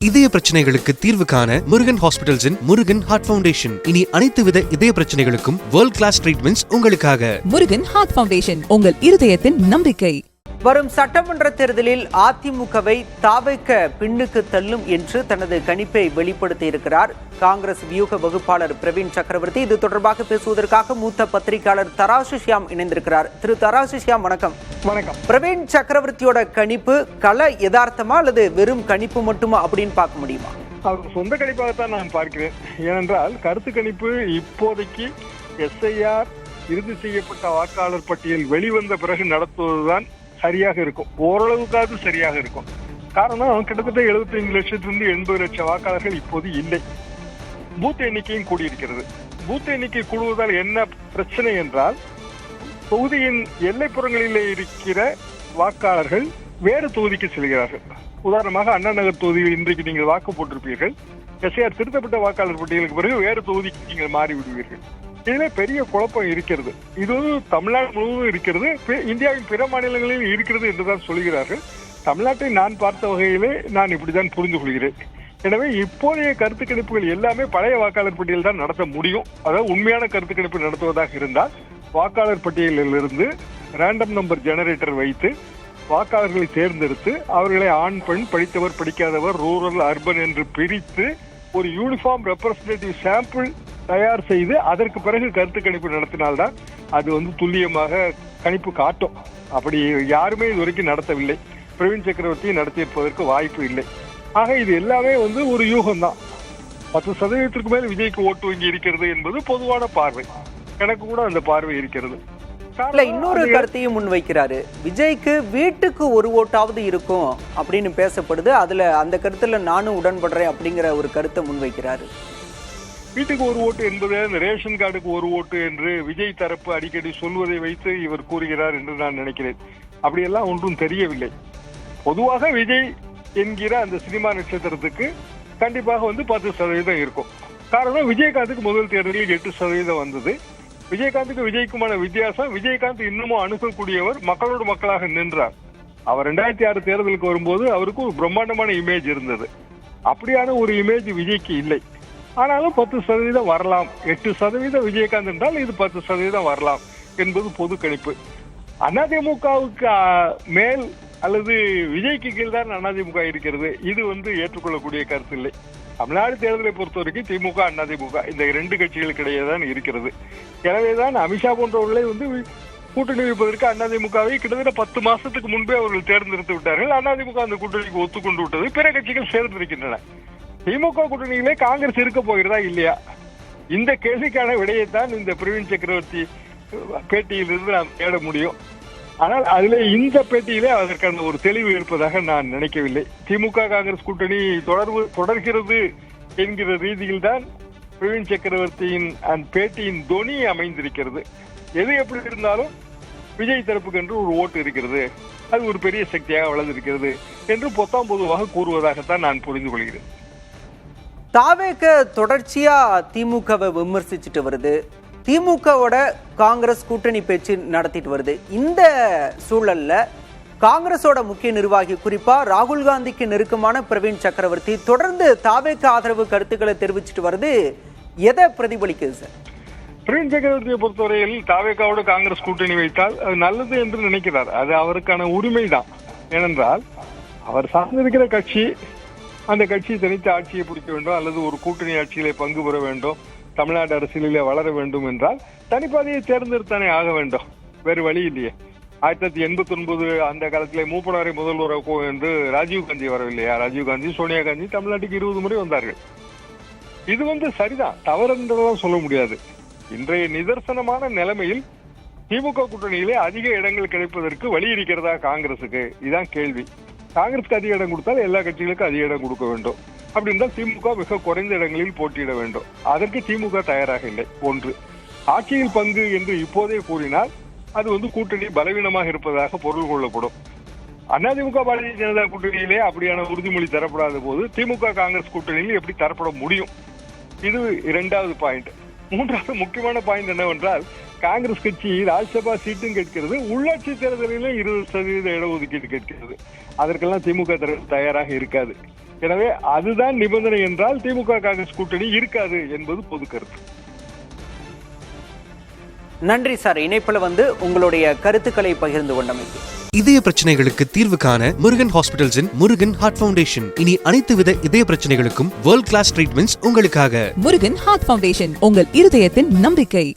இதய பிரச்சனைகளுக்கு தீர்வு காண முருகன் ஹாஸ்பிட்டல்ஸின் முருகன் ஹார்ட் ஃபவுண்டேஷன். இனி அனைத்து வித இதய பிரச்சனைகளுக்கும் வேர்ல்ட் கிளாஸ் ட்ரீட்மெண்ட்ஸ் உங்களுக்காக. முருகன் ஹார்ட் ஃபவுண்டேஷன், உங்கள் இருதயத்தின் நம்பிக்கை. வரும் சட்டமன்ற தேர்தலில் அதிமுகவை தாவைக்க பின்னுக்கு தள்ளும் என்று தனது கணிப்பை வெளிப்படுத்தியிருக்கிறார் காங்கிரஸ் வியூக வகுப்பாளர் பிரவீன் சக்கரவர்த்தி. இது தொடர்பாக பேசுவதற்காக மூத்த பத்திரிகையாளர் தராசு ஷியாம் இணைந்திருக்கிறார். திரு தராசு ஷியாம், வணக்கம். வணக்கம். பிரவீன் சக்கரவர்த்தியோட கணிப்பு கள யதார்த்தமா அல்லது வெறும் கணிப்பு மட்டுமா அப்படின்னு பார்க்க முடியுமா? அவர் சொந்த கணிப்பாகத்தான் நான் பார்க்கிறேன். ஏனென்றால் கருத்து கணிப்பு இப்போதைக்கு எஸ்ஐஆர் இறுதி செய்யப்பட்ட வாக்காளர் பட்டியல் வெளிவந்த பிறகு நடத்துவதுதான் சரியாக இருக்கும். ஓரளவுக்காவது சரியாக இருக்கும். காரணம், கிட்டத்தட்ட 75 லட்சத்திலிருந்து 80 லட்சம் வாக்காளர்கள் இப்போது இல்லை. பூத் எண்ணிக்கையும் கூடியிருக்கிறது. பூத் எண்ணிக்கை கூடுவதால் என்ன பிரச்சனை என்றால், தொகுதியின் எல்லைப்புறங்களிலே இருக்கிற வாக்காளர்கள் வேறு தொகுதிக்கு செல்கிறார்கள். உதாரணமாக அண்ணா நகர் தொகுதியில் இன்றைக்கு நீங்கள் வாக்கு போட்டிருப்பீர்கள். எஸ்ஐஆர் திருத்தப்பட்ட வாக்காளர் பட்டியலுக்கு பிறகு வேறு தொகுதிக்கு நீங்கள் மாறிவிடுவீர்கள். இதுல பெரிய குழப்பம் இருக்கிறது. இது தமிழ்நாடு முழுவதும் இருக்கிறது, இந்தியாவின் பிற மாநிலங்களில் இருக்கிறது என்றுதான் சொல்கிறார்கள். தமிழ்நாட்டை நான் பார்த்த வகையிலே நான் இப்படிதான் புரிந்து கொள்கிறேன். எனவே இப்போதைய கருத்து கணிப்புகள் எல்லாமே பழைய வாக்காளர் பட்டியல் தான் நடத்த முடியும். அதாவது உண்மையான கருத்து கணிப்பு நடத்துவதாக இருந்தால் வாக்காளர் பட்டியலிலிருந்து ரேண்டம் நம்பர் ஜெனரேட்டர் வைத்து வாக்காளர்களை தேர்ந்தெடுத்து அவர்களை ஆண் பெண், படித்தவர் படிக்காதவர், ரூரல் அர்பன் என்று பிரித்து ஒரு யூனிஃபார்ம் ரெப்ரசன்டேட்டிவ் சாம்பிள் தயார் செய்து அதற்கு பிறகு கருத்து கணிப்பு நடத்தினால்தான் அது துல்லியமாக கணிப்பு காட்டும். அப்படி யாருமே இது வரைக்கும் நடத்தவில்லை. பிரவீன் சக்கரவர்த்தி நடத்தியிருப்பதற்கு வாய்ப்பு இல்லை. ஆக இது எல்லாமே ஒரு யூகம்தான். 10% மேல் விஜய்க்கு ஓட்டு வங்கி இருக்கிறது என்பது பொதுவான பார்வை. எனக்கு கூட அந்த பார்வை இருக்கிறது. இன்னொரு கருத்தையும் முன்வைக்கிறாரு. விஜய்க்கு வீட்டுக்கு ஒரு ஓட்டாவது இருக்கும் அப்படின்னு பேசப்படுது. அதுல அந்த கருத்துல நானும் உடன்படுறேன் அப்படிங்கிற ஒரு கருத்தை முன்வைக்கிறாரு. வீட்டுக்கு ஒரு ஓட்டு என்பது அந்த ரேஷன் கார்டுக்கு ஒரு ஓட்டு என்று விஜய் தரப்பு அடிக்கடி சொல்வதை வைத்து இவர் கூறுகிறார் என்று நான் நினைக்கிறேன். அப்படியெல்லாம் ஒன்றும் தெரியவில்லை. பொதுவாக விஜய் என்கிற அந்த சினிமா நட்சத்திரத்துக்கு கண்டிப்பாக 10% இருக்கும். காரணம், விஜயகாந்துக்கு முதல் தேர்தலில் 8% வந்தது. விஜயகாந்துக்கு விஜய்க்குமான வித்தியாசம், விஜயகாந்த் இன்னமும் அணுகக்கூடியவர், மக்களோடு மக்களாக நின்றார். அவர் 2006 தேர்தலுக்கு வரும்போது அவருக்கு ஒரு பிரம்மாண்டமான இமேஜ் இருந்தது. அப்படியான ஒரு இமேஜ் விஜய்க்கு இல்லை. ஆனாலும் 10% வரலாம். 8% விஜயகாந்த் என்றால் இது 10% வரலாம் என்பது பொது கணிப்பு. அதிமுகவுக்கு மேல் அல்லது விஜய்க்கு கீழ் தான் அதிமுக இருக்கிறது. இது ஏற்றுக்கொள்ளக்கூடிய கருத்து இல்லை. தமிழ்நாடு தேர்தலை பொறுத்த வரைக்கும் திமுக, அதிமுக இந்த 2 கட்சிகளுக்கு இடையே தான் இருக்கிறது. எனவேதான் அமித்ஷா போன்றவர்களை கூட்டணி வைப்பதற்கு அதிமுகவை கிட்டத்தட்ட 10 மாசத்துக்கு முன்பே அவர்கள் தேர்ந்தெடுத்து விட்டார்கள். அதிமுக அந்த கூட்டணிக்கு ஒத்துக்கொண்டு விட்டது. பிற கட்சிகள் சேர்ந்திருக்கின்றன. திமுக கூட்டணியிலே காங்கிரஸ் இருக்க போகிறதா இல்லையா? இந்த கேள்விக்கான விடையைத்தான் இந்த பிரவீன் சக்கரவர்த்தி பேட்டியிலிருந்து நாம் தேட முடியும். ஆனால் அதிலே இந்த பேட்டியிலே அதற்கான ஒரு தெளிவு இருப்பதாக நான் நினைக்கவில்லை. திமுக காங்கிரஸ் கூட்டணி தொடர்கிறது என்கிற ரீதியில் தான் பிரவீன் சக்கரவர்த்தியின் அந்த பேட்டியின் தொனி அமைந்திருக்கிறது. எது எப்படி இருந்தாலும் விஜய் தரப்புக்கு என்று ஒரு ஓட்டு இருக்கிறது, அது ஒரு பெரிய சக்தியாக வளர்ந்திருக்கிறது என்று பொதுவாக கூறுவதாகத்தான் நான் புரிந்து கொள்கிறேன். தாவேக தொடர்ச்சியா திமுகவை விமர்சிச்சுட்டு வருது. திமுகவோட காங்கிரஸ் கூட்டணி பேச்சு நடத்திட்டு வருது. இந்த சூழல்ல காங்கிரஸோட முக்கிய நிர்வாகி, குறிப்பா ராகுல் காந்திக்கு நெருக்கமான பிரவீன் சக்கரவர்த்தி தொடர்ந்து தாவேக ஆதரவு கருத்துக்களை தெரிவிச்சுட்டு வருது. எதை பிரதிபலிக்குது சார்? பிரவீன் சக்கரவர்த்தியை பொறுத்தவரையில் தாவேகாவோட காங்கிரஸ் கூட்டணி வைத்தால் அது நல்லது என்று நினைக்கிறார். அது அவருக்கான உரிமை தான். ஏனென்றால் அவர் சார்ந்திருக்கிற கட்சி, அந்த கட்சி தனித்து ஆட்சியை பிடிக்க வேண்டும் அல்லது ஒரு கூட்டணி ஆட்சியிலே பங்கு பெற வேண்டும், தமிழ்நாடு அரசியலிலே வளர வேண்டும் என்றால் தனிப்பாதையை தேர்ந்தெடுத்தானே ஆக வேண்டும். வேறு வழி இல்லையே. 1989 அந்த காலத்திலே மூப்பனாரை முதல்வராக என்று ராஜீவ்காந்தி வரவில்லையா? ராஜீவ்காந்தி, சோனியா காந்தி தமிழ்நாட்டுக்கு 20 முறை வந்தார்கள். இது சரிதான், தவறுன்றதான் சொல்ல முடியாது. இன்றைய நிதர்சனமான நிலைமையில் திமுக கூட்டணியிலே அதிக இடங்கள் கிடைப்பதற்கு வழி இருக்கிறதா காங்கிரசுக்கு? இதுதான் கேள்வி. காங்கிரஸ்க்கு அதிக இடம் கொடுத்தால் எல்லா கட்சிகளுக்கும் அதிக இடம் கொடுக்க வேண்டும். அப்படி இருந்தால் திமுக மிக குறைந்த இடங்களில் போட்டியிட வேண்டும். அதற்கு திமுக தயாராக இல்லை. ஒன்று, ஆட்சியில் பங்கு என்று இப்போதே கூறினால் அது கூட்டணி பலவீனமாக இருப்பதாக பொருள் கொள்ளப்படும். அதிமுக பாரதிய ஜனதா கூட்டணியிலே அப்படியான உறுதிமொழி தரப்படாத போது திமுக காங்கிரஸ் கூட்டணியில் எப்படி தரப்பட முடியும்? இது 2வது பாயிண்ட். 3வது முக்கியமான பாயிண்ட் என்னவென்றால், காங்கிரஸ் கட்சி ராஜ்யசபா சீட்டும் கேட்கிறது, உள்ளாட்சி தேர்தலிலும் 20% இடஒதுக்கீடு கேட்கிறது. அதற்கெல்லாம் திமுக தயாராக இருக்காது. எனவே அதுதான் நிபந்தனை என்றால் திமுக காங்கிரஸ் கூட்டணி இருக்காது என்பது பொது கருத்து. நன்றி சார், இணைப்புல வந்து உங்களுடைய கருத்துக்களை பகிர்ந்து கொண்டமைக்கு. இதய பிரச்சனைகளுக்கு தீர்வு காண முருகன் ஹாஸ்பிட்டல்ஸின் முருகன் ஹார்ட் ஃபவுண்டேஷன். இனி அனைத்து வித இதய பிரச்சனைகளுக்கும் வேர்ல்ட் கிளாஸ் ட்ரீட்மெண்ட்ஸ் உங்களுக்காக. முருகன் ஹார்ட் ஃபவுண்டேஷன், உங்கள் இருதயத்தின் நம்பிக்கை.